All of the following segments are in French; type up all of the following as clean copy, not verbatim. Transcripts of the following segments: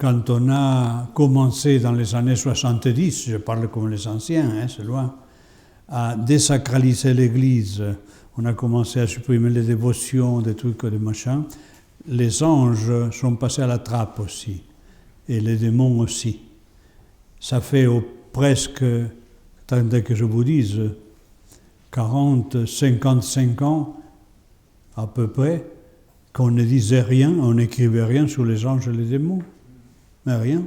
quand on a commencé dans les années 70, je parle comme les anciens, c'est loin, à désacraliser l'Église, on a commencé à supprimer les dévotions, des trucs, des machins, les anges sont passés à la trappe aussi, et les démons aussi. Ça fait presque, attendez que je vous dise, 40, 55 ans à peu près, qu'on ne disait rien, on n'écrivait rien sur les anges et les démons. Mais rien.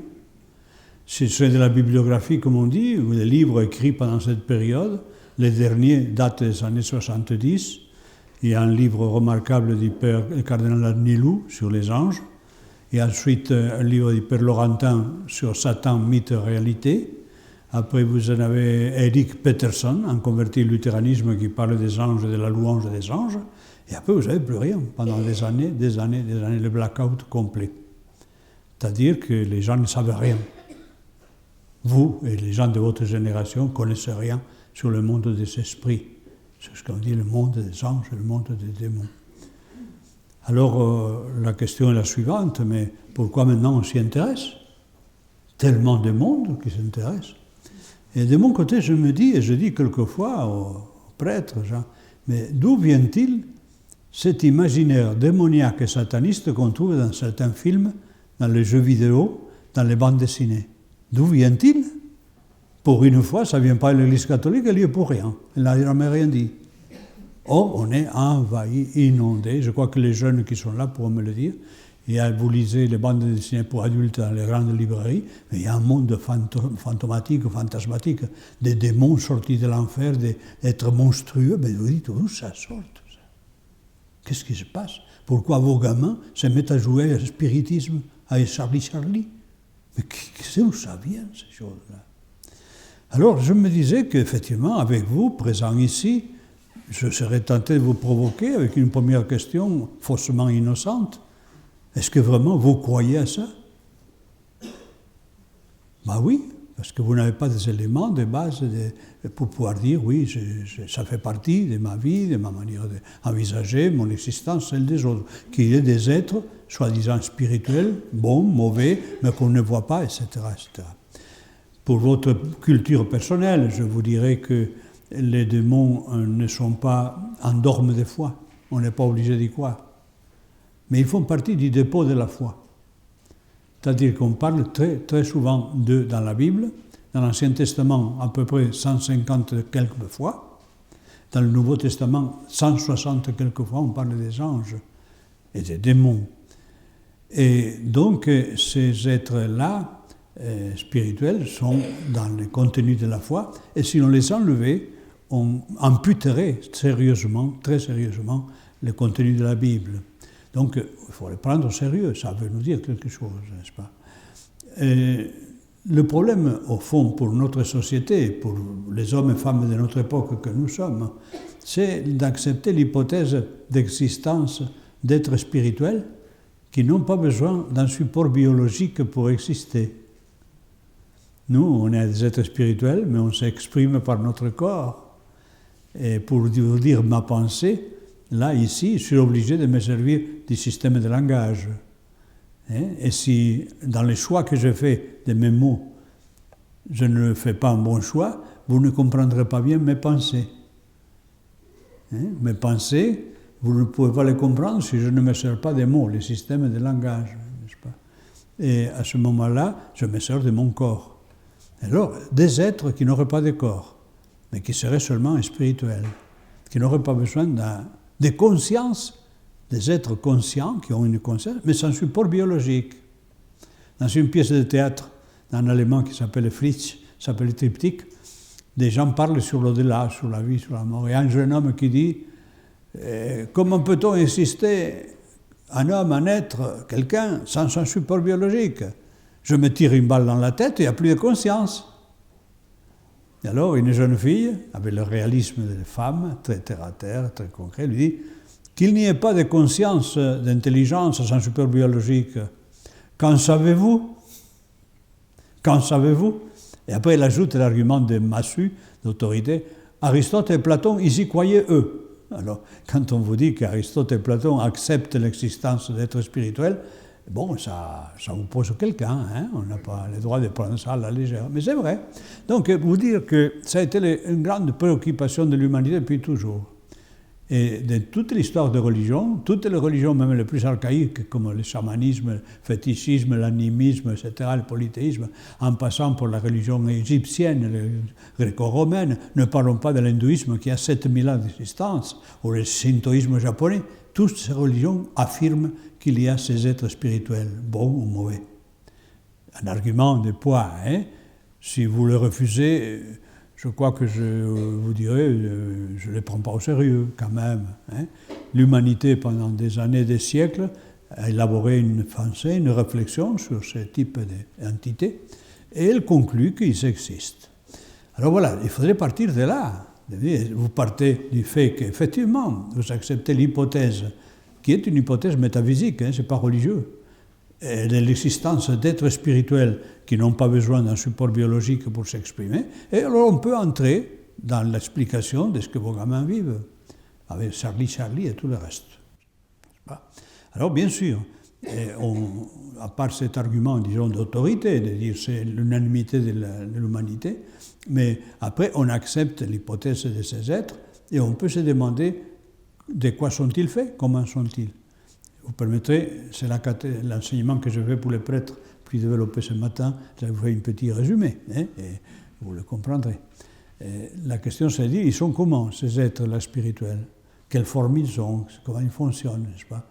C'est de la bibliographie, comme on dit, ou des livres écrits pendant cette période. Les derniers datent des années 70. Il y a un livre remarquable du père cardinal Arnilou sur les anges. Et ensuite, un livre du père Laurentin sur Satan, mythe et réalité. Après, vous en avez Eric Peterson, un converti au luthéranisme qui parle des anges et de la louange des anges. Et après, vous n'avez plus rien pendant des années, le blackout complet. C'est-à-dire que les gens ne savent rien. Vous et les gens de votre génération ne connaissez rien sur le monde des esprits. C'est ce qu'on dit le monde des anges et le monde des démons. Alors, la question est la suivante, mais pourquoi maintenant on s'y intéresse? Tellement de monde qui s'intéresse. Et de mon côté, je me dis, et je dis quelquefois aux prêtres, genre, mais d'où vient-il cet imaginaire démoniaque et sataniste qu'on trouve dans certains films, dans les jeux vidéo, dans les bandes dessinées? D'où vient-il? Pour une fois, ça ne vient pas de l'Église catholique, elle y est pour rien. Elle n'a jamais rien dit. Or, on est envahi, inondé. Je crois que les jeunes qui sont là pourront me le dire. Et vous lisez les bandes dessinées pour adultes dans les grandes librairies, mais il y a un monde fantomatique, fantasmatique, des démons sortis de l'enfer, des êtres monstrueux. Mais vous dites, où ça sort tout ça? Qu'est-ce qui se passe? Pourquoi vos gamins se mettent à jouer au spiritisme, à Charlie? Mais c'est où ça vient, ces choses-là? Alors, je me disais qu'effectivement, avec vous, présents ici, je serais tenté de vous provoquer avec une première question faussement innocente. Est-ce que vraiment vous croyez à ça? Ben oui, parce que vous n'avez pas des éléments de base pour pouvoir dire oui, ça fait partie de ma vie, de ma manière d'envisager mon existence, celle des autres. Qu'il y ait des êtres, soi-disant spirituels, bons, mauvais, mais qu'on ne voit pas, etc., etc. Pour votre culture personnelle, je vous dirais que les démons ne sont pas en dorme de foi. On n'est pas obligé d'y croire. Mais ils font partie du dépôt de la foi. C'est-à-dire qu'on parle très, très souvent d'eux dans la Bible, dans l'Ancien Testament à peu près 150 quelques fois, dans le Nouveau Testament 160 quelques fois, on parle des anges et des démons. Et donc ces êtres-là, spirituels, sont dans le contenu de la foi, et si on les enlevait, on amputerait sérieusement, très sérieusement, le contenu de la Bible. Donc, il faut les prendre au sérieux, ça veut nous dire quelque chose, n'est-ce pas? Et le problème, au fond, pour notre société, pour les hommes et femmes de notre époque que nous sommes, c'est d'accepter l'hypothèse d'existence d'êtres spirituels qui n'ont pas besoin d'un support biologique pour exister. Nous, on est des êtres spirituels, mais on s'exprime par notre corps. Et pour vous dire ma pensée, là, ici, je suis obligé de me servir du système de langage. Et si, dans les choix que je fais de mes mots, je ne fais pas un bon choix, vous ne comprendrez pas bien mes pensées. Mes pensées, vous ne pouvez pas les comprendre si je ne me sers pas des mots, les systèmes de langage, n'est-ce pas? Et à ce moment-là, je me sers de mon corps. Alors, des êtres qui n'auraient pas de corps, mais qui seraient seulement spirituels, qui n'auraient pas besoin de conscience, des êtres conscients qui ont une conscience, mais sans support biologique. Dans une pièce de théâtre d'un Allemand qui s'appelle Fritz, s'appelle Triptyque, des gens parlent sur l'au-delà, sur la vie, sur la mort. Il y a un jeune homme qui dit « Comment peut-on exister, un homme, un être, quelqu'un, sans un support biologique ? Je me tire une balle dans la tête et il n'y a plus de conscience. » Et alors, une jeune fille, avec le réalisme des femmes, très terre-à-terre, très concret, lui dit qu'il n'y ait pas de conscience, d'intelligence sans support biologique. Qu'en savez-vous? Qu'en savez-vous? Et après, elle ajoute l'argument de massue, d'autorité. Aristote et Platon, ils y croyaient eux. Alors, quand on vous dit qu'Aristote et Platon acceptent l'existence d'êtres spirituels, bon, ça vous pose quelqu'un, hein, on n'a pas le droit de prendre ça à la légère, mais c'est vrai. Donc, vous dire que ça a été une grande préoccupation de l'humanité depuis toujours. Et de toute l'histoire de religion, toutes les religions, même les plus archaïques, comme le chamanisme, le fétichisme, l'animisme, etc., le polythéisme, en passant pour la religion égyptienne, gréco-romaine, ne parlons pas de l'hindouisme qui a 7000 ans d'existence, ou le shintoïsme japonais, toutes ces religions affirment qu'il y a ces êtres spirituels, bons ou mauvais. Un argument de poids, hein? Si vous le refusez, je crois que je vous dirais, je ne les prends pas au sérieux quand même. Hein. L'humanité, pendant des années, des siècles, a élaboré une pensée, une réflexion sur ce type d'entités, et elle conclut qu'ils existent. Alors voilà, il faudrait partir de là. Vous partez du fait qu'effectivement, vous acceptez l'hypothèse, qui est une hypothèse métaphysique, hein, ce n'est pas religieux, de l'existence d'êtres spirituels qui n'ont pas besoin d'un support biologique pour s'exprimer, et alors on peut entrer dans l'explication de ce que vos gamins vivent, avec Charlie et tout le reste. Alors bien sûr, à part cet argument, disons, d'autorité, de dire c'est l'unanimité de l'humanité, mais après on accepte l'hypothèse de ces êtres, et on peut se demander de quoi sont-ils faits, comment sont-ils. Vous permettrez, c'est l'enseignement que je fais pour les prêtres, plus développé ce matin, je vous fais un petit résumé, hein, et vous le comprendrez. Et la question c'est de dire, ils sont comment ces êtres-là spirituels? Quelle forme ils ont? Comment ils fonctionnent, n'est-ce pas?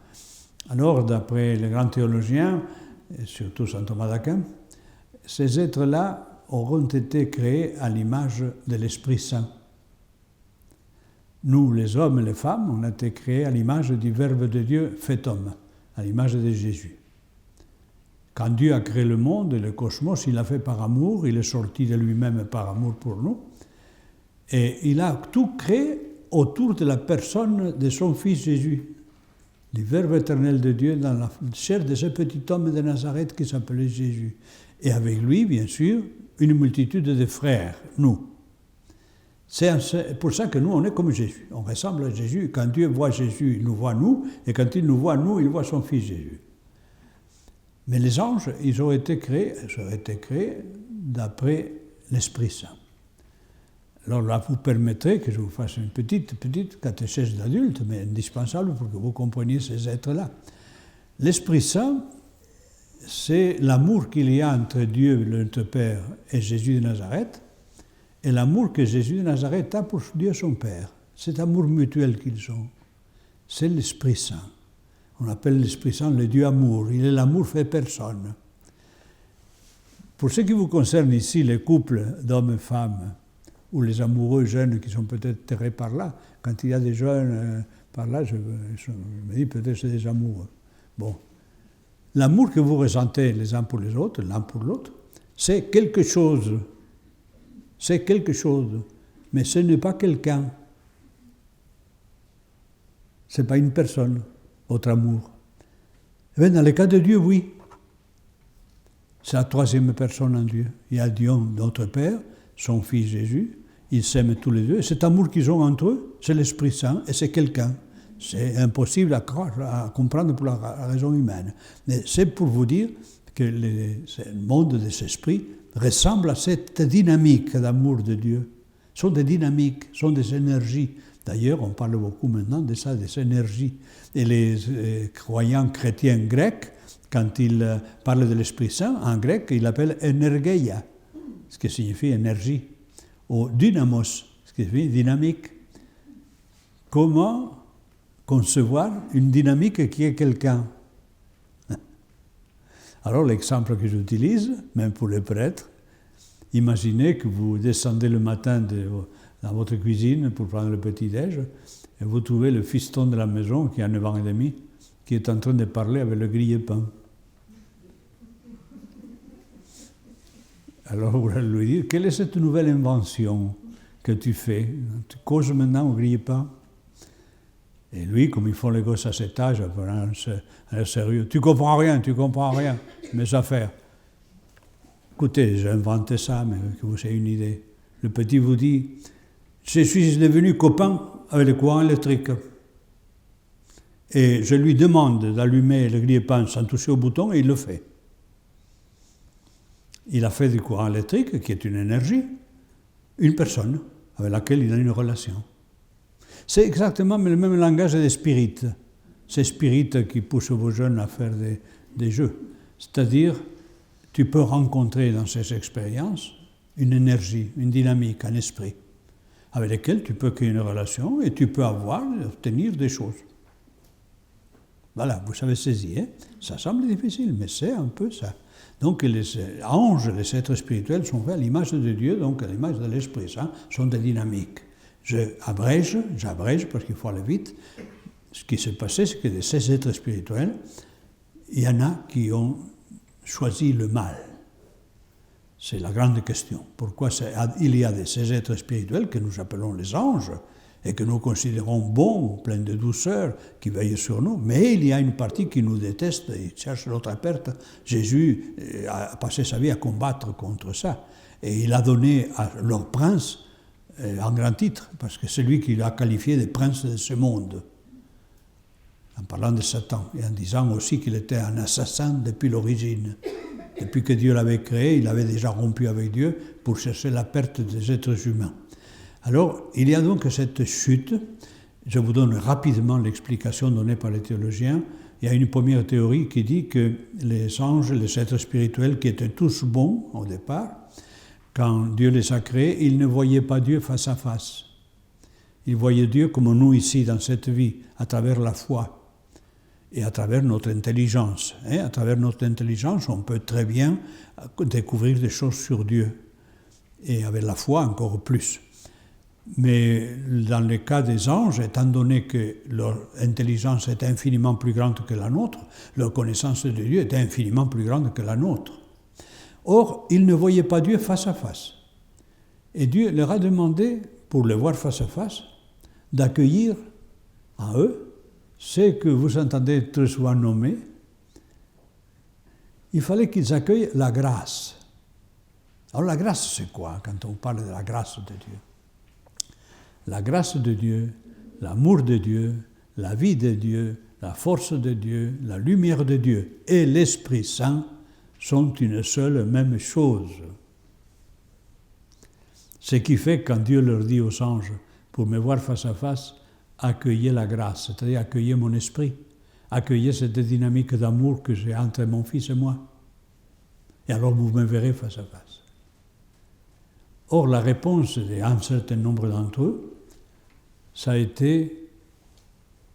Alors, d'après les grands théologiens, et surtout saint Thomas d'Aquin, ces êtres-là auront été créés à l'image de l'Esprit Saint. Nous, les hommes et les femmes, on a été créés à l'image du Verbe de Dieu fait homme, à l'image de Jésus. Quand Dieu a créé le monde et le cosmos, il l'a fait par amour, il est sorti de lui-même par amour pour nous, et il a tout créé autour de la personne de son Fils Jésus, du Verbe éternel de Dieu dans la chair de ce petit homme de Nazareth qui s'appelait Jésus. Et avec lui, bien sûr, une multitude de frères, nous. C'est pour ça que nous, on est comme Jésus. On ressemble à Jésus. Quand Dieu voit Jésus, il nous voit nous. Et quand il nous voit nous, il voit son Fils Jésus. Mais les anges, ils ont été créés d'après l'Esprit Saint. Alors là, vous permettrez que je vous fasse une petite catéchèse d'adulte, mais indispensable pour que vous compreniez ces êtres-là. L'Esprit Saint, c'est l'amour qu'il y a entre Dieu, notre Père, et Jésus de Nazareth, et l'amour que Jésus de Nazareth a pour Dieu son Père. Cet amour mutuel qu'ils ont, c'est l'Esprit Saint. On appelle l'Esprit Saint le Dieu amour. Il est l'amour fait personne. Pour ce qui vous concerne ici, les couples d'hommes et femmes, ou les amoureux jeunes qui sont peut-être terrés par là, quand il y a des jeunes par là, je me dis peut-être c'est des amoureux. Bon. L'amour que vous ressentez les uns pour les autres, l'un pour l'autre, c'est quelque chose. C'est quelque chose, mais ce n'est pas quelqu'un. Ce n'est pas une personne, votre amour. Eh bien, dans le cas de Dieu, oui. C'est la troisième personne en Dieu. Il y a Dieu, notre Père, son Fils Jésus, ils s'aiment tous les deux. Et cet amour qu'ils ont entre eux, c'est l'Esprit Saint et c'est quelqu'un. C'est impossible à comprendre pour la raison humaine. Mais c'est pour vous dire que le monde des esprits ressemble à cette dynamique d'amour de Dieu. Ce sont des dynamiques, ce sont des énergies. D'ailleurs, on parle beaucoup maintenant de ça, des énergies. Et les croyants chrétiens grecs, quand ils parlent de l'Esprit Saint, en grec, ils l'appellent energeia, ce qui signifie énergie, ou dynamos, ce qui signifie dynamique. Comment concevoir une dynamique qui est quelqu'un? Alors l'exemple que j'utilise, même pour les prêtres, imaginez que vous descendez le matin dans votre cuisine pour prendre le petit-déj et vous trouvez le fiston de la maison qui a 9 ans et demi, qui est en train de parler avec le grille-pain. Alors vous allez lui dire, quelle est cette nouvelle invention que tu fais? Tu causes maintenant au grille-pain? Et lui, comme ils font les gosses à cet âge, un sérieux, tu comprends rien, mes affaires. Écoutez, j'ai inventé ça, mais que vous ayez une idée. Le petit vous dit, je suis devenu copain avec le courant électrique. et je lui demande d'allumer le grille-pain sans toucher au bouton, et il le fait. Il a fait du courant électrique, qui est une énergie, une personne avec laquelle il a une relation. C'est exactement le même langage des spirites. C'est spirites qui poussent vos jeunes à faire des jeux. C'est-à-dire, tu peux rencontrer dans ces expériences une énergie, une dynamique, un esprit, avec lesquels tu peux créer une relation et tu peux obtenir des choses. Voilà, vous savez saisir. Hein? Ça semble difficile, mais c'est un peu ça. Donc les anges, les êtres spirituels sont faits à l'image de Dieu, donc à l'image de l'Esprit Saint, sont des dynamiques. J'abrège parce qu'il faut aller vite. Ce qui s'est passé, c'est que de ces êtres spirituels, il y en a qui ont choisi le mal. C'est la grande question. Pourquoi il y a de ces êtres spirituels que nous appelons les anges et que nous considérons bons, pleins de douceur, qui veillent sur nous, mais il y a une partie qui nous déteste et cherche notre perte. Jésus a passé sa vie à combattre contre ça. Et il a donné à leur prince un grand titre, parce que c'est lui qui l'a qualifié de prince de ce monde, en parlant de Satan, et en disant aussi qu'il était un assassin depuis l'origine. Depuis que Dieu l'avait créé, il avait déjà rompu avec Dieu pour chercher la perte des êtres humains. Alors, il y a donc cette chute. Je vous donne rapidement l'explication donnée par les théologiens. Il y a une première théorie qui dit que les anges, les êtres spirituels, qui étaient tous bons au départ, quand Dieu les a créés, ils ne voyaient pas Dieu face à face. Ils voyaient Dieu comme nous ici, dans cette vie, à travers la foi et à travers notre intelligence. À travers notre intelligence, on peut très bien découvrir des choses sur Dieu. Et avec la foi, encore plus. Mais dans le cas des anges, étant donné que leur intelligence est infiniment plus grande que la nôtre, leur connaissance de Dieu est infiniment plus grande que la nôtre. Or, ils ne voyaient pas Dieu face à face. Et Dieu leur a demandé, pour le voir face à face, d'accueillir en eux ce que vous entendez très souvent nommer. Il fallait qu'ils accueillent la grâce. Alors la grâce, c'est quoi quand on parle de la grâce de Dieu? La grâce de Dieu, l'amour de Dieu, la vie de Dieu, la force de Dieu, la lumière de Dieu et l'Esprit Saint sont une seule même chose. Ce qui fait quand Dieu leur dit aux anges, pour me voir face à face, accueillez la grâce, c'est-à-dire accueillez mon esprit, accueillez cette dynamique d'amour que j'ai entre mon fils et moi. Et alors vous me verrez face à face. Or, la réponse d'un certain nombre d'entre eux, ça a été,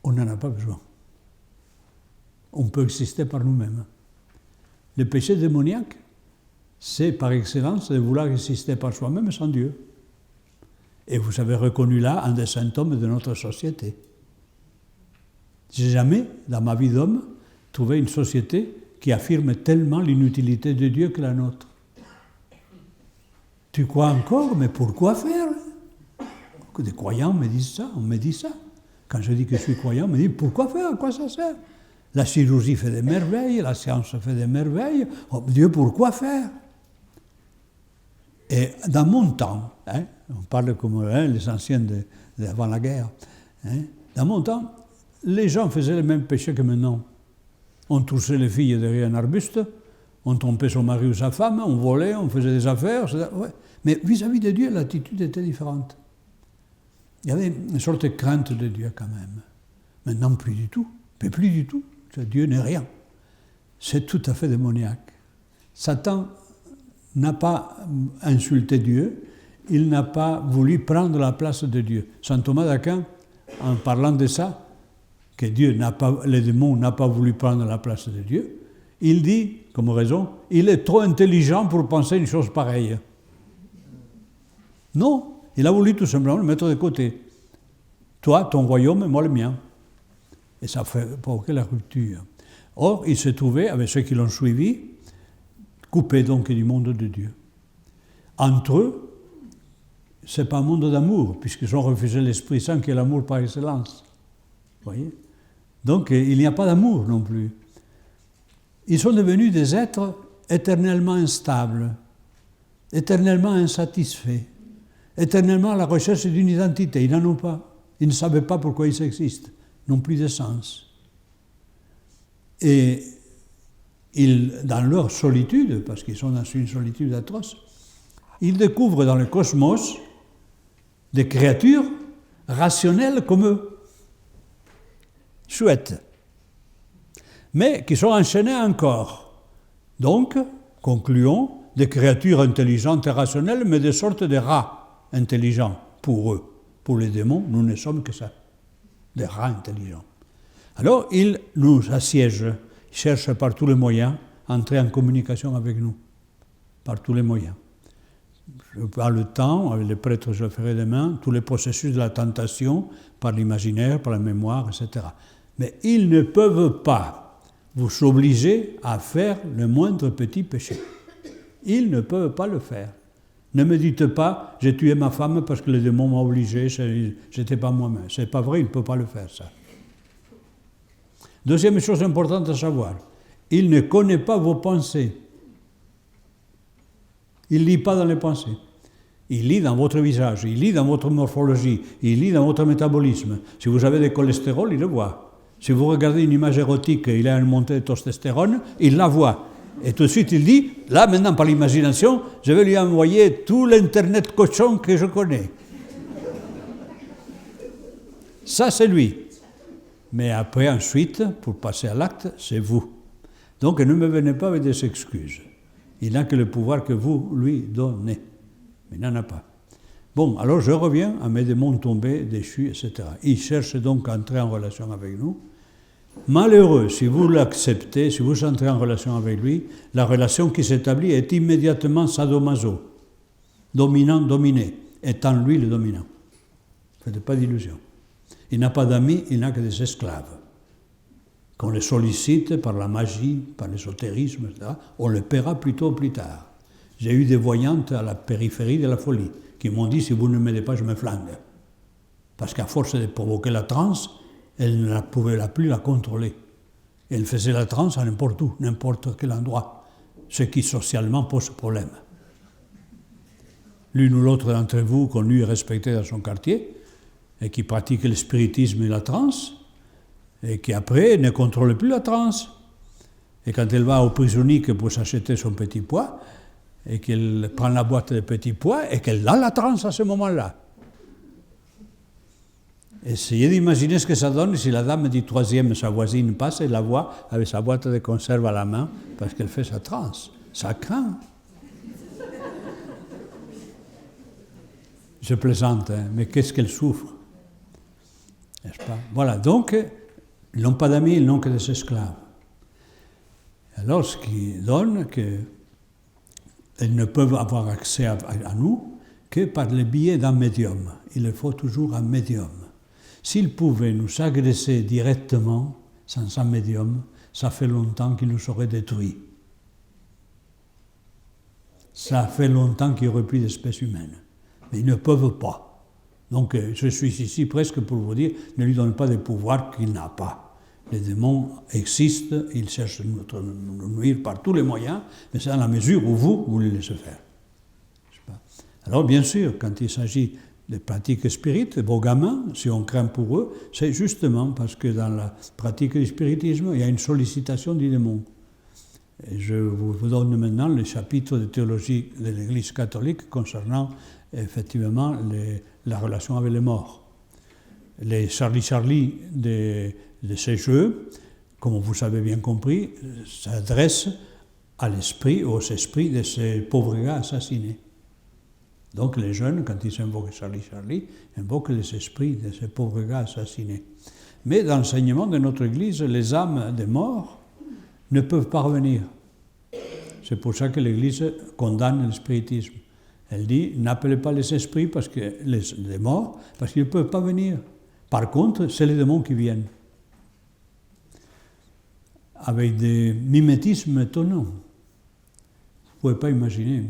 on n'en a pas besoin. On peut exister par nous-mêmes. Le péché démoniaque, c'est par excellence de vouloir exister par soi-même sans Dieu. Et vous avez reconnu là un des symptômes de notre société. J'ai jamais, dans ma vie d'homme, trouvé une société qui affirme tellement l'inutilité de Dieu que la nôtre. Tu crois encore, mais pourquoi faire? Des croyants me disent ça, on me dit ça. Quand je dis que je suis croyant, on me dit pourquoi faire, à quoi ça sert? La chirurgie fait des merveilles, la science fait des merveilles. Oh, Dieu, pourquoi faire? Et dans mon temps, on parle comme les anciens d'avant la guerre, dans mon temps, les gens faisaient le même péché que maintenant. On touchait les filles derrière un arbuste, on trompait son mari ou sa femme, on volait, on faisait des affaires. Ouais. Mais vis-à-vis de Dieu, l'attitude était différente. Il y avait une sorte de crainte de Dieu quand même. Maintenant, plus du tout. Mais plus du tout. Dieu n'est rien. C'est tout à fait démoniaque. Satan n'a pas insulté Dieu, il n'a pas voulu prendre la place de Dieu. Saint Thomas d'Aquin, en parlant de ça, que les démons n'ont pas voulu prendre la place de Dieu, il dit, comme raison, il est trop intelligent pour penser une chose pareille. Non, il a voulu tout simplement le mettre de côté. Toi, ton royaume, et moi le mien. Et ça fait provoquer la rupture. Or, il se trouvait, avec ceux qui l'ont suivi, coupé donc du monde de Dieu. Entre eux, ce n'est pas un monde d'amour, puisqu'ils ont refusé l'Esprit Saint qui est l'amour par excellence. Vous voyez? Donc, il n'y a pas d'amour non plus. Ils sont devenus des êtres éternellement instables, éternellement insatisfaits, éternellement à la recherche d'une identité. Ils n'en ont pas. Ils ne savaient pas pourquoi ils existent. Ils n'ont plus de sens. Et dans leur solitude, parce qu'ils sont dans une solitude atroce, ils découvrent dans le cosmos des créatures rationnelles comme eux. Chouette. Mais qui sont enchaînées encore. Donc, concluons, des créatures intelligentes et rationnelles, mais des sortes de rats intelligents pour eux. Pour les démons, nous ne sommes que ça, des rats intelligents. Alors, ils nous assiègent, ils cherchent par tous les moyens à entrer en communication avec nous, par tous les moyens. Par le temps, avec les prêtres, je le ferai demain, tous les processus de la tentation, par l'imaginaire, par la mémoire, etc. Mais ils ne peuvent pas vous obliger à faire le moindre petit péché. Ils ne peuvent pas le faire. Ne me dites pas, j'ai tué ma femme parce que le démon m'a obligé, je n'étais pas moi-même. Ce n'est pas vrai, il ne peut pas le faire, ça. Deuxième chose importante à savoir, il ne connaît pas vos pensées. Il ne lit pas dans les pensées. Il lit dans votre visage, il lit dans votre morphologie, il lit dans votre métabolisme. Si vous avez du cholestérol, il le voit. Si vous regardez une image érotique et il a une montée de testostérone, il la voit. Et tout de suite, il dit, là, maintenant, par l'imagination, je vais lui envoyer tout l'Internet cochon que je connais. Ça, c'est lui. Mais après, ensuite, pour passer à l'acte, c'est vous. Donc, ne me venez pas avec des excuses. Il n'a que le pouvoir que vous lui donnez. Mais il n'en a pas. Bon, alors je reviens à mes démons tombés, déchus, etc. Il cherche donc à entrer en relation avec nous. Malheureux, si vous l'acceptez, si vous entrez en relation avec lui, la relation qui s'établit est immédiatement sadomaso, dominant-dominé, étant lui le dominant. Ne faites pas d'illusions. Il n'a pas d'amis, il n'a que des esclaves. Qu'on les sollicite par la magie, par l'ésotérisme, etc., on le paiera plus tôt ou plus tard. J'ai eu des voyantes à la périphérie de la folie qui m'ont dit, si vous ne m'aidez pas, je me flingue. Parce qu'à force de provoquer la transe, elle ne pouvait plus la contrôler. Elle faisait la transe à n'importe où, n'importe quel endroit, ce qui socialement pose problème. L'une ou l'autre d'entre vous, connu et respecté dans son quartier, et qui pratique le spiritisme et la transe, et qui après ne contrôle plus la transe. Et quand elle va au prisonique pour s'acheter son petit pois, et qu'elle prend la boîte de petits pois, et qu'elle a la transe à ce moment-là. Essayez d'imaginer ce que ça donne si la dame du troisième, sa voisine, passe et la voit avec sa boîte de conserve à la main, parce qu'elle fait sa transe. Ça craint. Je plaisante, hein, mais qu'est-ce qu'elle souffre, n'est-ce pas? Voilà, donc, ils n'ont pas d'amis, ils n'ont que des esclaves. Alors, ce qui donne qu'elles ne peuvent avoir accès à nous que par le biais d'un médium. Il leur faut toujours un médium. S'ils pouvaient nous agresser directement, sans un médium, ça fait longtemps qu'ils nous auraient détruits. Ça fait longtemps qu'il n'y aurait plus d'espèce humaine. Mais ils ne peuvent pas. Donc, je suis ici presque pour vous dire, ne lui donnez pas des pouvoirs qu'il n'a pas. Les démons existent, ils cherchent à nous nuire par tous les moyens, mais c'est dans la mesure où vous les laissez faire. Alors, bien sûr, quand il s'agit de pratiques spirites, vos gamins, si on craint pour eux, c'est justement parce que dans la pratique du spiritisme, il y a une sollicitation du démon. Et je vous donne maintenant le chapitre de théologie de l'Église catholique concernant effectivement la relation avec les morts. Les Charlie de ces jeux, comme vous avez bien compris, s'adressent à l'esprit, aux esprits de ces pauvres gars assassinés. Donc les jeunes, quand ils invoquent Charlie, invoquent les esprits de ces pauvres gars assassinés. Mais dans l'enseignement de notre Église, les âmes des morts ne peuvent pas revenir. C'est pour ça que l'Église condamne le spiritisme. Elle dit, n'appelez pas les esprits parce que les morts, parce qu'ils ne peuvent pas venir. Par contre, c'est les démons qui viennent. Avec des mimétismes étonnants. Vous ne pouvez pas imaginer.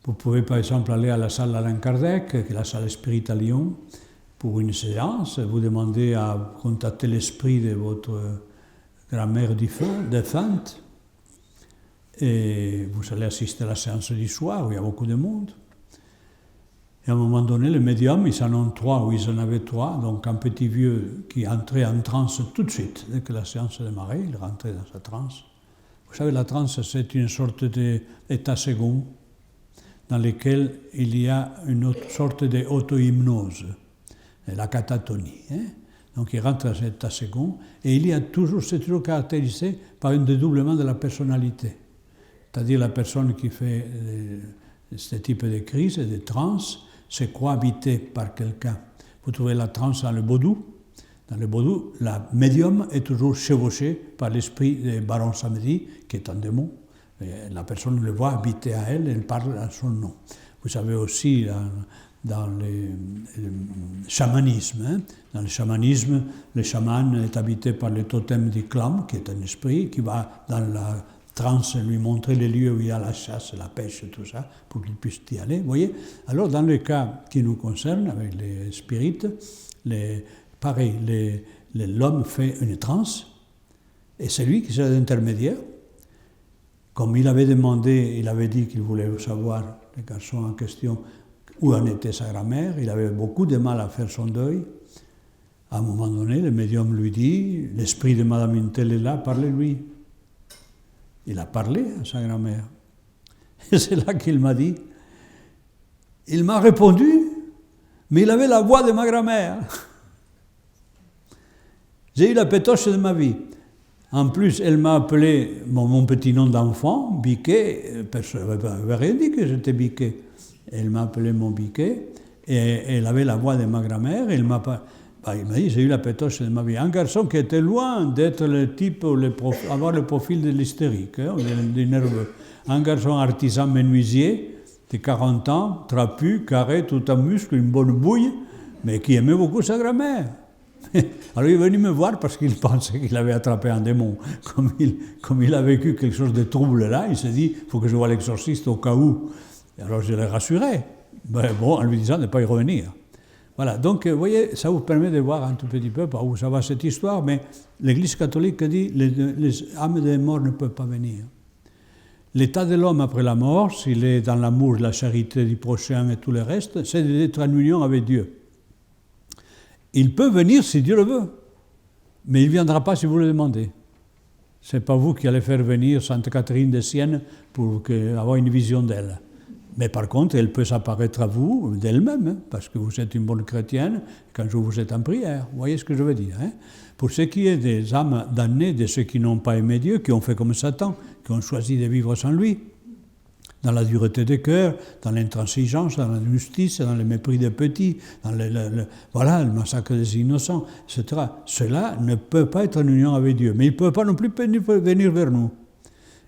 Vous pouvez par exemple aller à la salle Allan Kardec, qui est la salle Spirit à Lyon, pour une séance. Vous demandez à contacter l'esprit de votre grand-mère défunte. Et vous allez assister à la séance du soir où il y a beaucoup de monde. Et à un moment donné, le médium, ils en ont 3 ou ils en avaient 3, donc un petit vieux qui entrait en transe tout de suite. Dès que la séance démarrait, il rentrait dans sa transe. Vous savez, la transe, c'est une sorte d'état second dans lequel il y a une autre sorte d'auto-hypnose, la catatonie. Donc il rentre dans cet état second et c'est toujours caractérisé par un dédoublement de la personnalité. C'est-à-dire la personne qui fait ce type de crise et de transe se croit habitée par quelqu'un. Vous trouvez la transe dans le vaudou. Dans le vaudou, la médium est toujours chevauchée par l'esprit de Baron Samedi, qui est un démon. Et la personne le voit habiter à elle, elle parle à son nom. Vous savez aussi dans le chamanisme. Dans le chamanisme, le chaman est habité par le totem du clam, qui est un esprit qui va dans la transe lui montrer les lieux où il y a la chasse, la pêche, tout ça, pour qu'il puisse y aller. Vous voyez? Alors, dans le cas qui nous concerne, avec les spirites, pareil, l'homme fait une transe, et c'est lui qui sera l'intermédiaire. Comme il avait demandé, il avait dit qu'il voulait savoir, le garçon en question, où en était sa grand-mère, il avait beaucoup de mal à faire son deuil. À un moment donné, le médium lui dit, l'esprit de Madame Intel est là, parlez-lui. Il a parlé à sa grand-mère. Et c'est là qu'il m'a dit, il m'a répondu, mais il avait la voix de ma grand-mère. J'ai eu la pétoche de ma vie. En plus, elle m'a appelé mon petit nom d'enfant, Biquet. Personne n'avait rien dit que j'étais Biquet. Elle m'a appelé mon Biquet, et elle avait la voix de ma grand-mère. Il m'a dit, j'ai eu la pétoche de ma vie. Un garçon qui était loin d'être le type, avoir le profil de l'hystérique, du nerveux. Un garçon artisan menuisier, de 40 ans, trapu, carré, tout en muscle, une bonne bouille, mais qui aimait beaucoup sa grand-mère. Alors il est venu me voir parce qu'il pensait qu'il avait attrapé un démon. Comme il a vécu quelque chose de trouble là, il s'est dit, il faut que je voie l'exorciste au cas où. Et alors je l'ai rassuré, en lui disant de ne pas y revenir. Voilà, donc vous voyez, ça vous permet de voir un tout petit peu par où ça va cette histoire, mais l'Église catholique dit que les âmes des morts ne peuvent pas venir. L'état de l'homme après la mort, s'il est dans l'amour, la charité du prochain et tout le reste, c'est d'être en union avec Dieu. Il peut venir si Dieu le veut, mais il ne viendra pas si vous le demandez. Ce n'est pas vous qui allez faire venir Sainte Catherine de Sienne pour avoir une vision d'elle. Mais par contre, elle peut s'apparaître à vous d'elle-même, parce que vous êtes une bonne chrétienne, quand vous êtes en prière. Vous voyez ce que je veux dire, Pour ce qui est des âmes damnées, de ceux qui n'ont pas aimé Dieu, qui ont fait comme Satan, qui ont choisi de vivre sans lui, dans la dureté des cœurs, dans l'intransigeance, dans l'injustice, dans le mépris des petits, dans le massacre des innocents, etc. Cela ne peut pas être en union avec Dieu, mais il ne peut pas non plus venir vers nous.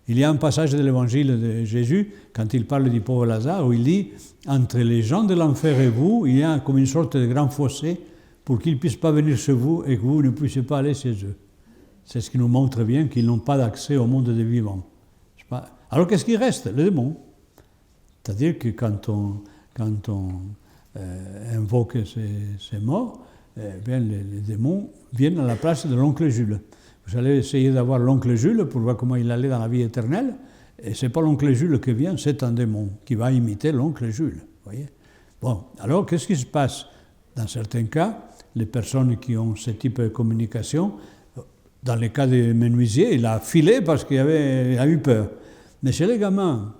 Il y a un passage de l'évangile de Jésus, quand il parle du pauvre Lazare, où il dit « Entre les gens de l'enfer et vous, il y a comme une sorte de grand fossé pour qu'ils ne puissent pas venir chez vous et que vous ne puissiez pas aller chez eux. » C'est ce qui nous montre bien qu'ils n'ont pas d'accès au monde des vivants. Alors qu'est-ce qui reste? Le démon. C'est-à-dire que quand on invoque ces morts, les démons viennent à la place de l'oncle Jules. Vous allez essayer d'avoir l'oncle Jules pour voir comment il allait dans la vie éternelle, et ce n'est pas l'oncle Jules qui vient, c'est un démon qui va imiter l'oncle Jules. Voyez. Bon, alors qu'est-ce qui se passe? Dans certains cas, les personnes qui ont ce type de communication, dans le cas des menuisiers, il a filé parce qu'il a eu peur. Mais chez les gamins,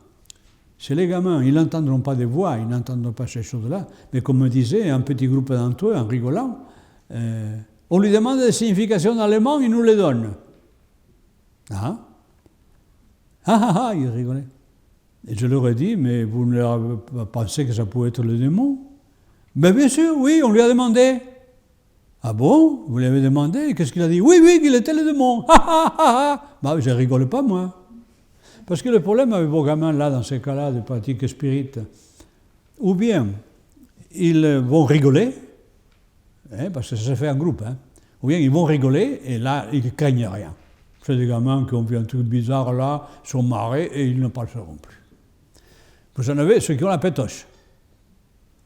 ils n'entendront pas de voix, ils n'entendront pas ces choses-là. Mais comme me disait un petit groupe d'entre eux, en rigolant, on lui demande des significations en allemand, il nous les donne. Il rigolait. Et je leur ai dit, mais vous ne leur avez pas pensé que ça pouvait être le démon? Mais bien sûr, oui, on lui a demandé. Ah bon? Vous lui avez demandé? Qu'est-ce qu'il a dit? Oui, qu'il était le démon. Je ne rigole pas, moi. Parce que le problème avec vos gamins, là, dans ces cas-là, de pratique spirite, ou bien ils vont rigoler, parce que ça se fait en groupe, ou bien ils vont rigoler, et là, ils ne craignent rien. C'est des gamins qui ont vu un truc bizarre là, sont marrés, et ils ne passeront plus. Vous en avez ceux qui ont la pétoche.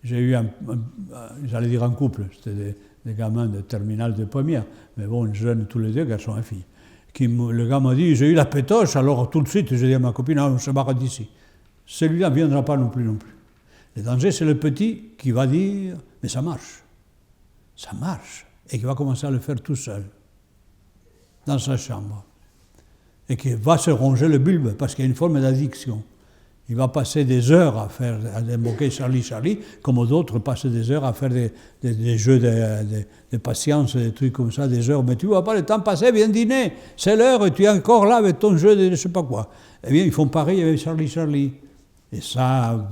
J'ai eu j'allais dire un couple, c'était des gamins de terminale de première, mais bon, jeunes tous les deux, garçons et filles. Le gars m'a dit, j'ai eu la pétoche, alors tout de suite, j'ai dit à ma copine, on se barre d'ici. Celui-là ne viendra pas non plus. Le danger, c'est le petit qui va dire « mais ça marche ». Ça marche. Et qui va commencer à le faire tout seul, dans sa chambre. Et qui va se ronger le bulbe, parce qu'il y a une forme d'addiction. Il va passer des heures à invoquer Charlie, Charlie, comme d'autres passent des heures à faire des jeux de patience, des trucs comme ça, des heures. Mais tu ne vois pas le temps passer, viens dîner, c'est l'heure et tu es encore là avec ton jeu de je ne sais pas quoi. Eh bien, ils font pareil avec Charlie, Charlie. Et ça,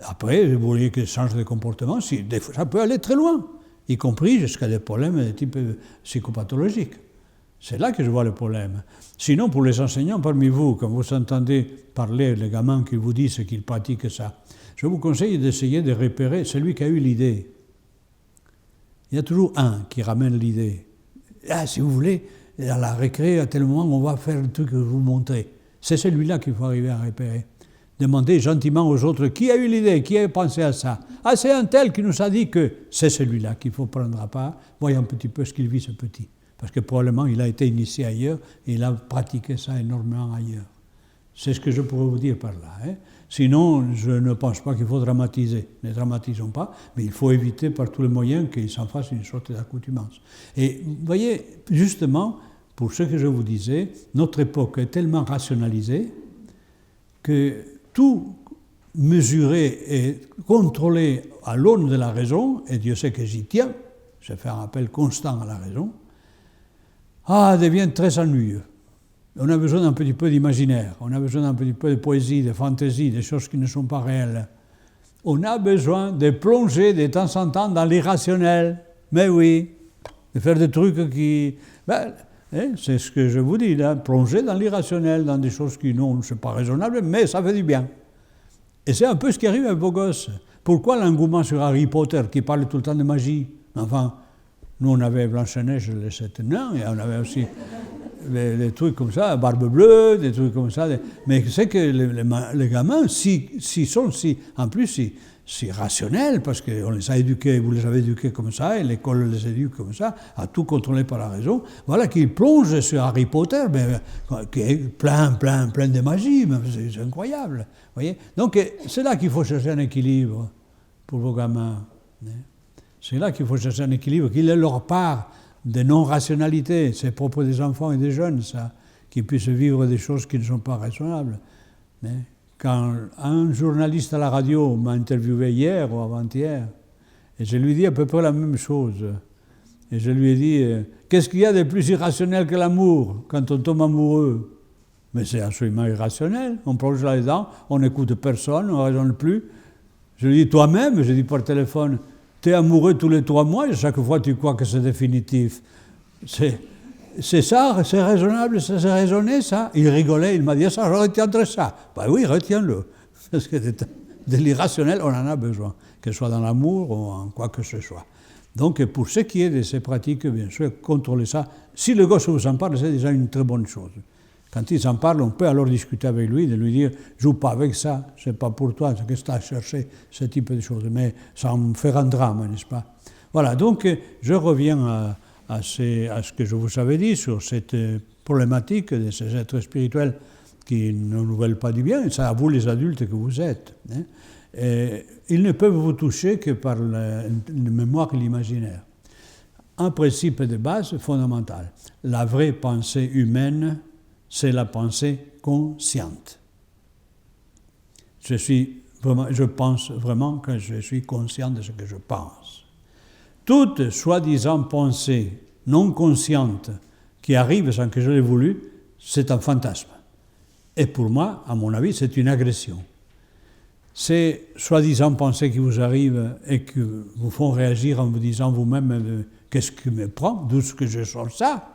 après, vous voyez qu'ils changent de comportement, des fois, ça peut aller très loin, y compris jusqu'à des problèmes de type psychopathologique. C'est là que je vois le problème. Sinon, pour les enseignants parmi vous, quand vous entendez parler les gamins qui vous disent qu'ils pratiquent ça, je vous conseille d'essayer de repérer celui qui a eu l'idée. Il y a toujours un qui ramène l'idée. Ah, si vous voulez, à la récré, à tel moment, on va faire le truc que je vous montrer. C'est celui-là qu'il faut arriver à repérer. Demandez gentiment aux autres qui a eu l'idée, qui a pensé à ça. Ah, c'est un tel qui nous a dit que c'est celui-là qu'il faut prendre à part. Voyons un petit peu ce qu'il vit, ce petit. Parce que probablement il a été initié ailleurs et il a pratiqué ça énormément ailleurs. C'est ce que je pourrais vous dire par là. Hein. Sinon, je ne pense pas qu'il faut dramatiser. Ne dramatisons pas, mais il faut éviter par tous les moyens qu'il s'en fasse une sorte d'accoutumance. Et vous voyez, justement, pour ce que je vous disais, notre époque est tellement rationalisée que tout mesurer et contrôler à l'aune de la raison, et Dieu sait que j'y tiens, je fais un appel constant à la raison, devient très ennuyeux. On a besoin d'un petit peu d'imaginaire, on a besoin d'un petit peu de poésie, de fantaisie, des choses qui ne sont pas réelles. On a besoin de plonger de temps en temps dans l'irrationnel, mais oui, de faire des trucs qui... c'est ce que je vous dis, là, plonger dans l'irrationnel, dans des choses qui ne sont pas raisonnables, mais ça fait du bien. Et c'est un peu ce qui arrive avec vos gosses. Pourquoi l'engouement sur Harry Potter, qui parle tout le temps de magie? Enfin, nous, on avait Blanche-Neige, les 7 nains, et on avait aussi des trucs comme ça, Barbe Bleue, des trucs comme ça. Mais c'est que les gamins, en plus, si rationnels, parce qu'on les a éduqués, vous les avez éduqués comme ça, et l'école les éduque comme ça, à tout contrôler par la raison, voilà qu'ils plongent sur Harry Potter, qui est plein de magie, c'est incroyable. Voyez. Donc c'est là qu'il faut chercher un équilibre pour vos gamins. C'est là qu'il faut chercher un équilibre, qu'il ait leur part de non-rationalité. C'est propre des enfants et des jeunes, ça, qu'ils puissent vivre des choses qui ne sont pas raisonnables. Quand un journaliste à la radio m'a interviewé hier ou avant-hier, et je lui ai dit à peu près la même chose. Et je lui ai dit, qu'est-ce qu'il y a de plus irrationnel que l'amour quand on tombe amoureux? Mais c'est absolument irrationnel. On plonge là-dedans, on n'écoute personne, on ne raisonne plus. Je lui ai dit, toi-même, je dis par téléphone, tu es amoureux tous les 3 mois et chaque fois tu crois que c'est définitif. C'est ça, c'est raisonnable, c'est raisonné ça. Il rigolait, il m'a dit ça, je retiendrai ça. Ben oui, retiens-le. Parce que de l'irrationnel, on en a besoin, que ce soit dans l'amour ou en quoi que ce soit. Donc pour ce qui est de ces pratiques, bien sûr, contrôler ça. Si le gosse vous en parle, c'est déjà une très bonne chose. Quand il s'en parle, on peut alors discuter avec lui, de lui dire « joue pas avec ça, c'est pas pour toi, c'est que tu as cherché ce type de choses ». Mais ça me fait un drame, n'est-ce pas? Voilà, donc je reviens à ce que je vous avais dit sur cette problématique de ces êtres spirituels qui ne nous veulent pas du bien, et c'est à vous les adultes que vous êtes. Hein. Et ils ne peuvent vous toucher que par la mémoire et l'imaginaire. Un principe de base fondamental, la vraie pensée humaine, c'est la pensée consciente. Je pense vraiment que je suis conscient de ce que je pense. Toute soi-disant pensée non consciente qui arrive sans que je l'ai voulu, c'est un fantasme. Et pour moi, à mon avis, c'est une agression. Ces soi-disant pensées qui vous arrivent et qui vous font réagir en vous disant vous-même qu'est-ce qui me prend, d'où est-ce que je sors ça?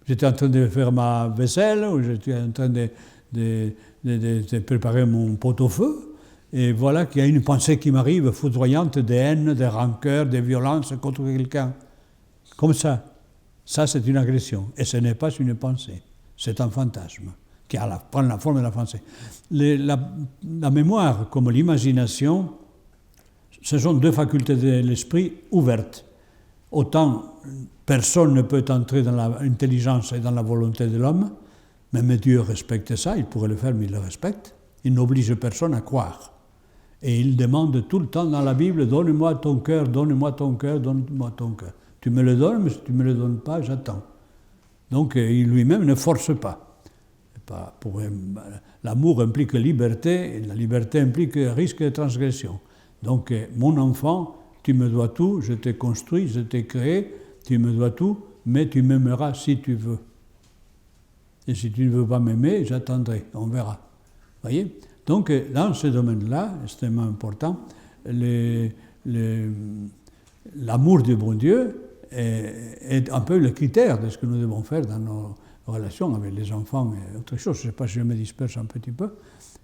J'étais en train de faire ma vaisselle, ou j'étais en train de préparer mon pot-au-feu, et voilà qu'il y a une pensée qui m'arrive, foudroyante, de haine, de rancœur, de violence contre quelqu'un. Comme ça. Ça, c'est une agression. Et ce n'est pas une pensée. C'est un fantasme qui prend la forme de la pensée. La mémoire, comme l'imagination, ce sont 2 facultés de l'esprit ouvertes. Autant personne ne peut entrer dans l'intelligence et dans la volonté de l'homme, même Dieu respecte ça, il pourrait le faire, mais il le respecte. Il n'oblige personne à croire. Et il demande tout le temps dans la Bible, donne-moi ton cœur, donne-moi ton cœur, donne-moi ton cœur. Tu me le donnes, mais si tu ne me le donnes pas, j'attends. Donc il lui-même ne force pas. L'amour implique liberté, et la liberté implique risque de transgression. Donc mon enfant, tu me dois tout, je t'ai construit, je t'ai créé, tu me dois tout, mais tu m'aimeras si tu veux. Et si tu ne veux pas m'aimer, j'attendrai, on verra. Voyez ? Donc, dans ce domaine-là, extrêmement important, l'amour du bon Dieu est un peu le critère de ce que nous devons faire dans nos relations avec les enfants et autre chose. Je ne sais pas si je me disperse un petit peu.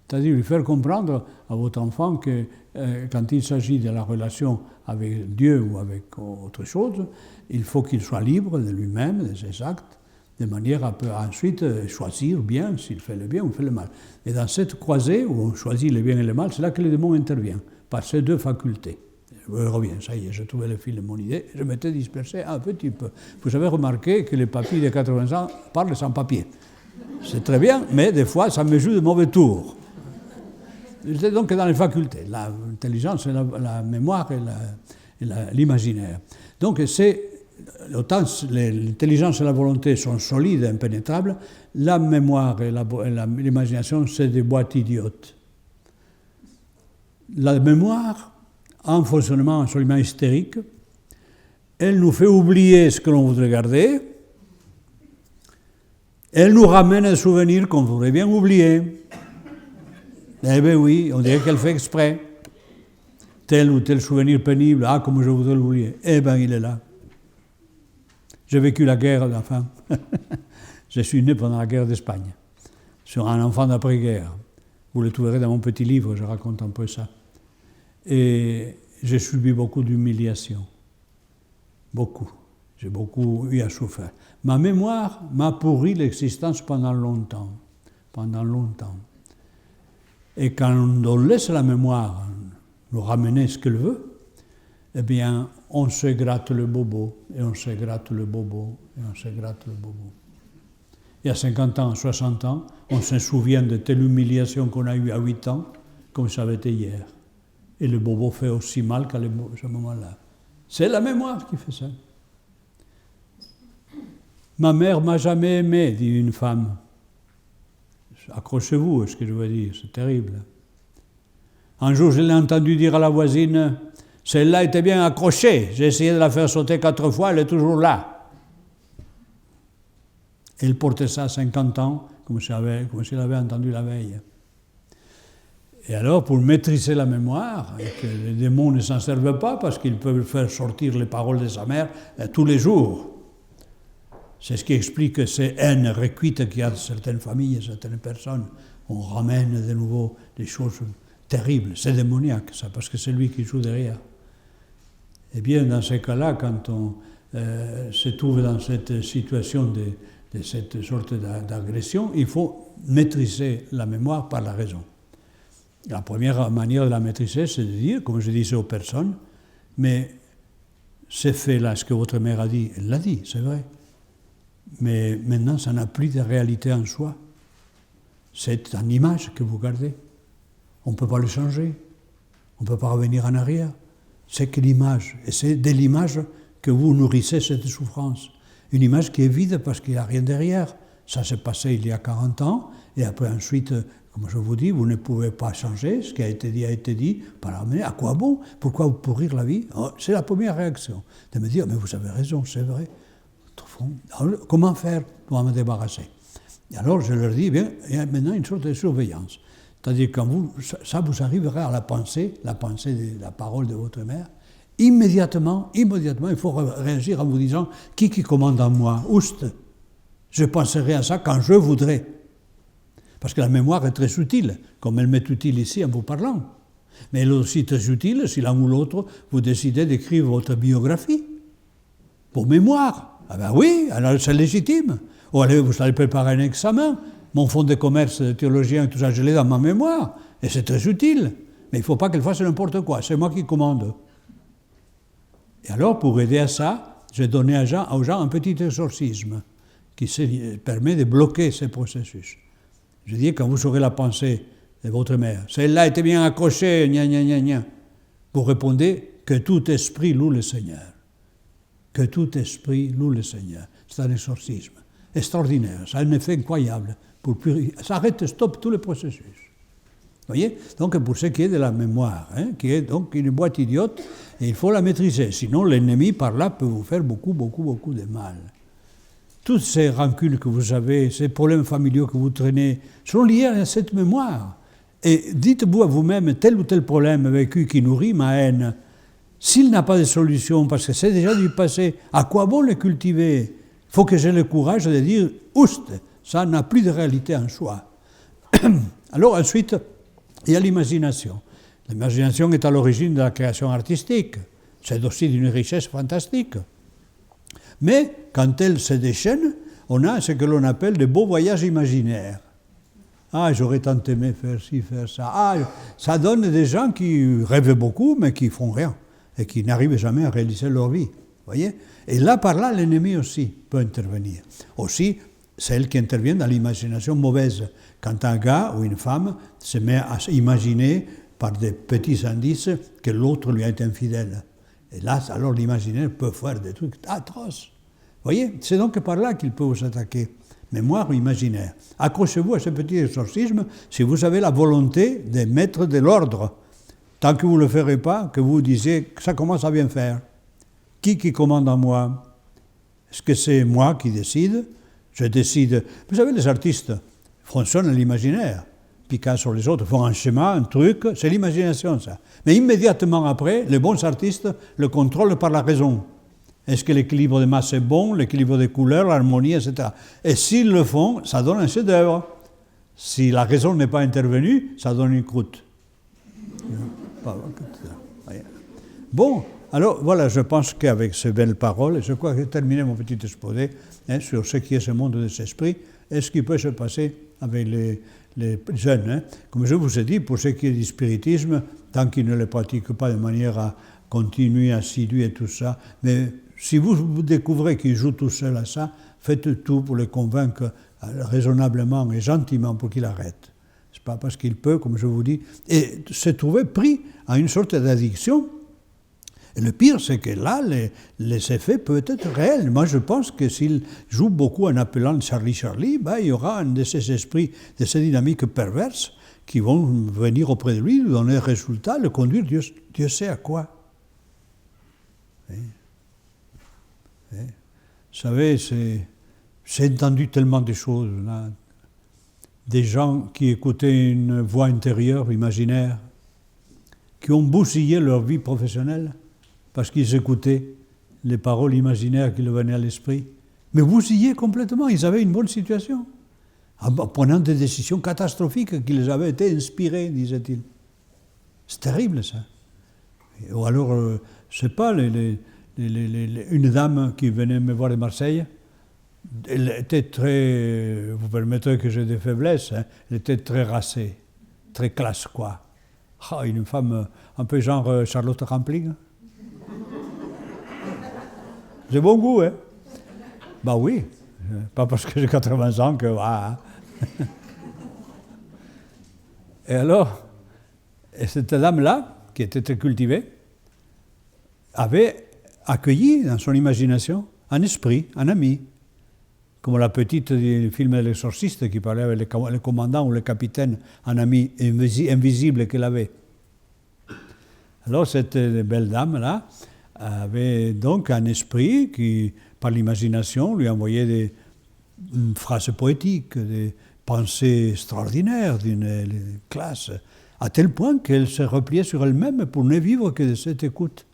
C'est-à-dire lui faire comprendre à votre enfant que quand il s'agit de la relation avec Dieu ou avec autre chose, il faut qu'il soit libre de lui-même, de ses actes, de manière à ensuite choisir bien s'il fait le bien ou fait le mal. Et dans cette croisée où on choisit le bien et le mal, c'est là que le démon intervient, par ces deux facultés. Je reviens, ça y est, j'ai trouvé le fil de mon idée, je m'étais dispersé un petit peu. Vous avez remarqué que les papis de 80 ans parlent sans papier. C'est très bien, mais des fois, ça me joue de mauvais tours. C'est donc dans les facultés, l'intelligence, la mémoire et l'imaginaire. Donc c'est... Autant l'intelligence et la volonté sont solides et impénétrables, la mémoire et l'imagination, c'est des boîtes idiotes. La mémoire a un fonctionnement absolument hystérique. Elle nous fait oublier ce que l'on voudrait garder. Elle nous ramène un souvenir qu'on voudrait bien oublier. Eh bien oui, on dirait qu'elle fait exprès. Tel ou tel souvenir pénible, comme je voudrais l'oublier. Eh bien, il est là. J'ai vécu la guerre, enfin, je suis né pendant la guerre d'Espagne, sur un enfant d'après-guerre. Vous le trouverez dans mon petit livre, je raconte un peu ça. Et j'ai subi beaucoup d'humiliations. Beaucoup. J'ai beaucoup eu à souffrir. Ma mémoire m'a pourri l'existence pendant longtemps. Pendant longtemps. Et quand on laisse la mémoire nous ramener ce qu'elle veut, eh bien, on se gratte le bobo, et on se gratte le bobo, et on se gratte le bobo. Et à 50 ans, 60 ans, on se souvient de telle humiliation qu'on a eue à 8 ans, comme ça avait été hier. Et le bobo fait aussi mal qu'à ce moment-là. C'est la mémoire qui fait ça. Ma mère m'a jamais aimé, dit une femme. Accrochez-vous à ce que je veux dire, c'est terrible. Un jour, je l'ai entendu dire à la voisine, celle-là était bien accrochée, j'ai essayé de la faire sauter 4 fois, elle est toujours là. Elle portait ça à 50 ans, comme si elle avait entendu la veille. Et alors, pour maîtriser la mémoire, et que les démons ne s'en servent pas, parce qu'ils peuvent faire sortir les paroles de sa mère tous les jours. C'est ce qui explique ces haines recuites qu'il y a de certaines familles, certaines personnes. On ramène de nouveau des choses terribles. C'est démoniaque, ça, parce que c'est lui qui joue derrière. Eh bien, dans ces cas-là, quand on se trouve dans cette situation de cette sorte d'agression, il faut maîtriser la mémoire par la raison. La première manière de la maîtriser, c'est de dire, comme je disais aux personnes, mais ces faits-là, ce que votre mère a dit, elle l'a dit, c'est vrai. Mais maintenant, ça n'a plus de réalité en soi. C'est une image que vous gardez. On ne peut pas le changer. On ne peut pas revenir en arrière. C'est que l'image. Et c'est de l'image que vous nourrissez cette souffrance. Une image qui est vide parce qu'il n'y a rien derrière. Ça s'est passé il y a 40 ans. Et après, ensuite, comme je vous dis, vous ne pouvez pas changer. Ce qui a été dit. À quoi bon? Pourquoi vous pourrir la vie? C'est la première réaction. De me dire, mais vous avez raison, c'est vrai. Alors, comment faire pour me débarrasser? Et alors je leur dis, bien, il y a maintenant une sorte de surveillance. C'est-à-dire quand ça vous arrivera à la pensée de la parole de votre mère, immédiatement, il faut réagir en vous disant, qui commande en moi? Oust, je penserai à ça quand je voudrais. Parce que la mémoire est très subtile, comme elle m'est utile ici en vous parlant. Mais elle est aussi très utile si l'un ou l'autre vous décidez d'écrire votre biographie, pour mémoire. Ah ben oui, alors c'est légitime. Ou allez, vous allez préparer un examen. Mon fonds de commerce de théologien, tout ça, je l'ai dans ma mémoire. Et c'est très utile. Mais il ne faut pas qu'elle fasse n'importe quoi. C'est moi qui commande. Et alors, pour aider à ça, j'ai donné aux gens un petit exorcisme qui permet de bloquer ces processus. Je dis, quand vous aurez la pensée de votre mère. Celle-là était bien accrochée, gna gna gna gna. Vous répondez que tout esprit loue le Seigneur. Que tout esprit loue le Seigneur. C'est un exorcisme extraordinaire, ça a un effet incroyable. Ça arrête, stop tous les processus. Vous voyez? Donc pour ce qui est de la mémoire, qui est donc une boîte idiote, et il faut la maîtriser. Sinon l'ennemi par là peut vous faire beaucoup de mal. Toutes ces rancunes que vous avez, ces problèmes familiaux que vous traînez, sont liés à cette mémoire. Et dites-vous à vous-même, tel ou tel problème vécu qui nourrit ma haine, s'il n'a pas de solution, parce que c'est déjà du passé, à quoi bon le cultiver? Il faut que j'ai le courage de dire, oust, ça n'a plus de réalité en soi. Alors ensuite, il y a l'imagination. L'imagination est à l'origine de la création artistique. C'est aussi d'une richesse fantastique. Mais quand elle se déchaîne, on a ce que l'on appelle de beaux voyages imaginaires. Ah, j'aurais tant aimé faire ci, faire ça. Ah, ça donne des gens qui rêvent beaucoup, mais qui font rien, et qui n'arrivent jamais à réaliser leur vie. Voyez? Et là, par là, l'ennemi aussi peut intervenir. Aussi, celle qui intervient dans l'imagination mauvaise. Quand un gars ou une femme se met à imaginer, par des petits indices, que l'autre lui est infidèle. Et là, alors l'imaginaire peut faire des trucs atroces. Vous voyez? C'est donc par là qu'il peut vous attaquer. Mémoire ou imaginaire. Accrochez-vous à ce petit exorcisme si vous avez la volonté de mettre de l'ordre. Tant que vous ne le ferez pas, que vous disiez que ça commence à bien faire. Qui commande en moi? Est-ce que c'est moi qui décide? Je décide. Vous savez, les artistes fonctionnent à l'imaginaire. Picasso, les autres font un schéma, un truc, c'est l'imagination ça. Mais immédiatement après, les bons artistes le contrôlent par la raison. Est-ce que l'équilibre de masse est bon, l'équilibre des couleurs, l'harmonie, etc. Et s'ils le font, ça donne un chef-d'œuvre. Si la raison n'est pas intervenue, ça donne une croûte. Bon, alors voilà, je pense qu'avec ces belles paroles, je crois que j'ai terminé mon petit exposé sur ce qui est ce monde des esprits et ce qui peut se passer avec les jeunes. Comme je vous ai dit, pour ce qui est du spiritisme, tant qu'ils ne le pratiquent pas de manière à continuer, assidue et tout ça, mais si vous découvrez qu'ils jouent tout seul à ça, faites tout pour les convaincre raisonnablement et gentiment pour qu'il arrête. Ce n'est pas parce qu'il peut, comme je vous dis, et se trouver pris à une sorte d'addiction. Et le pire, c'est que là, les effets peuvent être réels. Moi, je pense que s'il joue beaucoup en appelant Charlie, il y aura un de ces esprits, de ces dynamiques perverses qui vont venir auprès de lui, lui donner le résultat, le conduire, Dieu sait à quoi. Vous savez, j'ai entendu tellement de choses, là. Des gens qui écoutaient une voix intérieure, imaginaire, qui ont bousillé leur vie professionnelle parce qu'ils écoutaient les paroles imaginaires qui leur venaient à l'esprit, mais bousillés complètement, ils avaient une bonne situation, en prenant des décisions catastrophiques qui les avaient été inspirées, disait-il. C'est terrible, ça. Ou alors, je ne sais pas, une dame qui venait me voir de Marseille, elle était très, vous permettrez que j'ai des faiblesses, elle était très racée, très classe, quoi. Une femme un peu genre Charlotte Rampling. J'ai bon goût, hein? Bah oui, pas parce que j'ai 80 ans que... Ah. Et alors, cette dame-là, qui était très cultivée, avait accueilli dans son imagination un esprit, un ami, comme la petite du film de l'exorciste qui parlait avec le commandant ou le capitaine, un ami invisible qu'elle avait. Alors cette belle dame-là avait donc un esprit qui, par l'imagination, lui envoyait des phrases poétiques, des pensées extraordinaires d'une classe, à tel point qu'elle se repliait sur elle-même pour ne vivre que de cette écoute.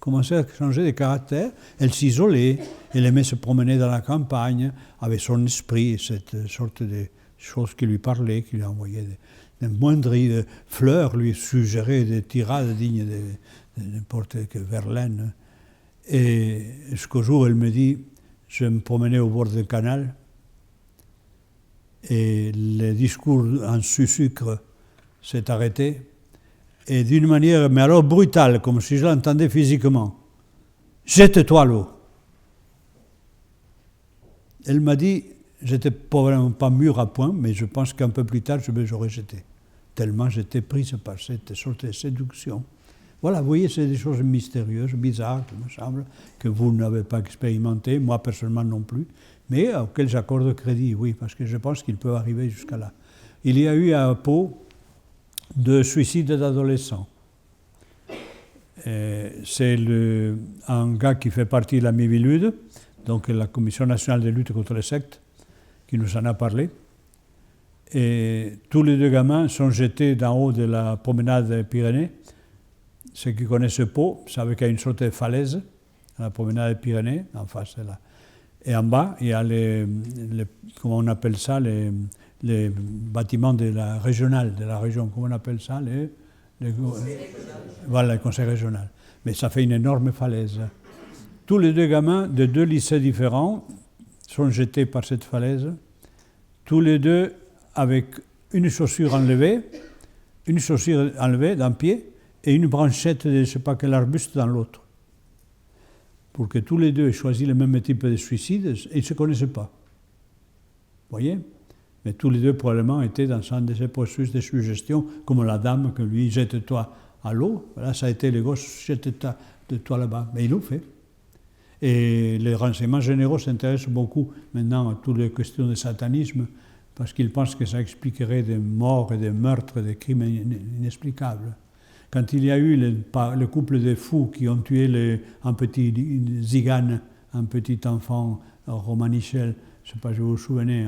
Commençait à changer de caractère, elle s'isolait, elle aimait se promener dans la campagne avec son esprit, cette sorte de choses qui lui parlaient, qui lui envoyaient des moindres fleurs, lui suggéraient des tirades dignes de n'importe quel Verlaine. Et jusqu'au jour où elle me dit, je me promenais au bord du canal, et le discours en sucre s'est arrêté, et d'une manière, mais alors brutale, comme si je l'entendais physiquement. Jette-toi à l'eau. Elle m'a dit, j'étais probablement pas mûr à point, mais je pense qu'un peu plus tard, j'aurais jeté. Tellement j'étais prise par cette sorte de séduction. Voilà, vous voyez, c'est des choses mystérieuses, bizarres, il me semble, que vous n'avez pas expérimenté, moi personnellement non plus, mais auxquelles j'accorde crédit, oui, parce que je pense qu'il peut arriver jusqu'à là. Il y a eu à Pau 2 suicides d'adolescents. C'est un gars qui fait partie de la Mivilude, donc la Commission nationale de lutte contre les sectes, qui nous en a parlé. Et tous les 2 gamins sont jetés d'en haut de la promenade des Pyrénées. Ceux qui connaissent Pau savent qu'il y a une sorte de falaise à la promenade des Pyrénées, en face de là. Et en bas, il y a comment on appelle ça, les bâtiments de la régionale, de la région, comment on appelle ça, voilà, le conseil régional. Mais ça fait une énorme falaise. Tous les 2 gamins de 2 lycées différents sont jetés par cette falaise, tous les 2 avec une chaussure enlevée d'un pied, et une branchette de je ne sais pas quel arbuste dans l'autre. Pour que tous les 2 aient choisi le même type de suicide, et ils ne se connaissaient pas. Vous voyez? Mais tous les 2 probablement étaient dans un de ces processus de suggestion, comme la dame que lui jette-toi à l'eau. Là, ça a été le gosse, jette-toi là-bas. Mais ils l'ont fait. Et les renseignements généraux s'intéressent beaucoup maintenant à toutes les questions de satanisme, parce qu'ils pensent que ça expliquerait des morts et des meurtres, des crimes inexplicables. Quand il y a eu le couple de fous qui ont tué un petit Zigane, un petit enfant romanichel, je ne sais pas si vous vous souvenez,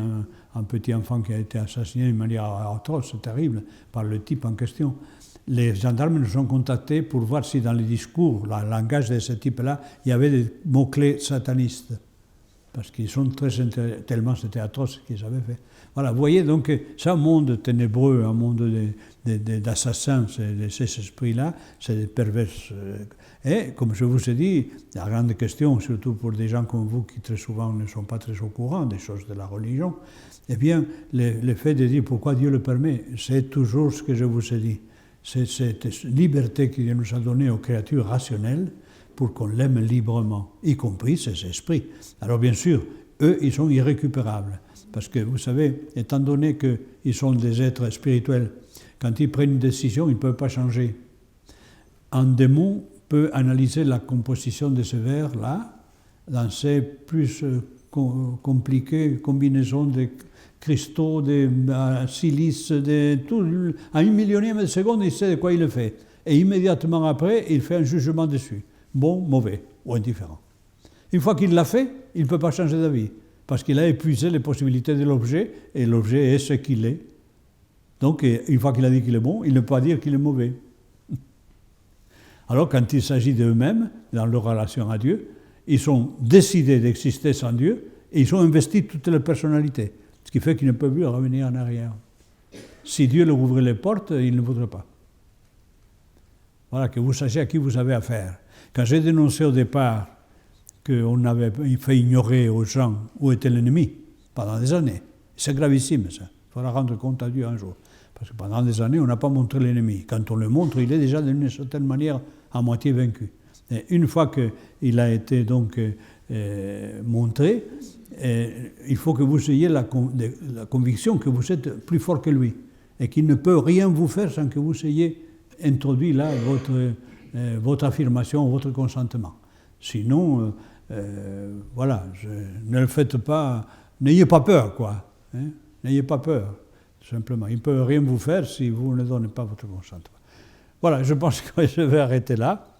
un petit enfant qui a été assassiné d'une manière atroce, terrible, par le type en question. Les gendarmes nous ont contactés pour voir si dans les discours, le langage de ce type-là, il y avait des mots-clés satanistes. Parce qu'ils sont tellement c'était atroce ce qu'ils avaient fait. Voilà, vous voyez donc, c'est un monde ténébreux, un monde d'assassins, ces esprits-là, c'est des pervers. Et, comme je vous ai dit, la grande question, surtout pour des gens comme vous qui très souvent ne sont pas très au courant des choses de la religion, eh bien, le fait de dire pourquoi Dieu le permet, c'est toujours ce que je vous ai dit. C'est cette liberté que Dieu nous a donnée aux créatures rationnelles pour qu'on l'aime librement, y compris ces esprits. Alors bien sûr, eux, ils sont irrécupérables. Parce que, vous savez, étant donné qu'ils sont des êtres spirituels, quand ils prennent une décision, ils ne peuvent pas changer. Un démon peut analyser la composition de ce verre-là dans ces plus compliquées combinaisons de cristaux, de silice, de tout. À 1/1000e de seconde, il sait de quoi il le fait. Et immédiatement après, il fait un jugement dessus. Bon, mauvais ou indifférent. Une fois qu'il l'a fait, il ne peut pas changer d'avis. Parce qu'il a épuisé les possibilités de l'objet, et l'objet est ce qu'il est. Donc, une fois qu'il a dit qu'il est bon, il ne peut pas dire qu'il est mauvais. Alors, quand il s'agit d'eux-mêmes, dans leur relation à Dieu, ils sont décidés d'exister sans Dieu, et ils ont investi toute leur personnalité, ce qui fait qu'ils ne peuvent plus revenir en arrière. Si Dieu leur ouvrait les portes, ils ne voudraient pas. Voilà, que vous sachiez à qui vous avez affaire. Quand j'ai dénoncé au départ qu'on avait fait ignorer aux gens où était l'ennemi pendant des années. C'est gravissime, ça. Il faudra rendre compte à Dieu un jour. Parce que pendant des années, on n'a pas montré l'ennemi. Quand on le montre, il est déjà d'une certaine manière à moitié vaincu. Et une fois qu'il a été donc montré, il faut que vous ayez la conviction que vous êtes plus fort que lui et qu'il ne peut rien vous faire sans que vous ayez introduit là votre affirmation, votre consentement. Sinon, voilà, ne le faites pas, n'ayez pas peur, quoi. Hein, n'ayez pas peur, simplement. Il ne peut rien vous faire si vous ne donnez pas votre consentement. Voilà, je pense que je vais arrêter là.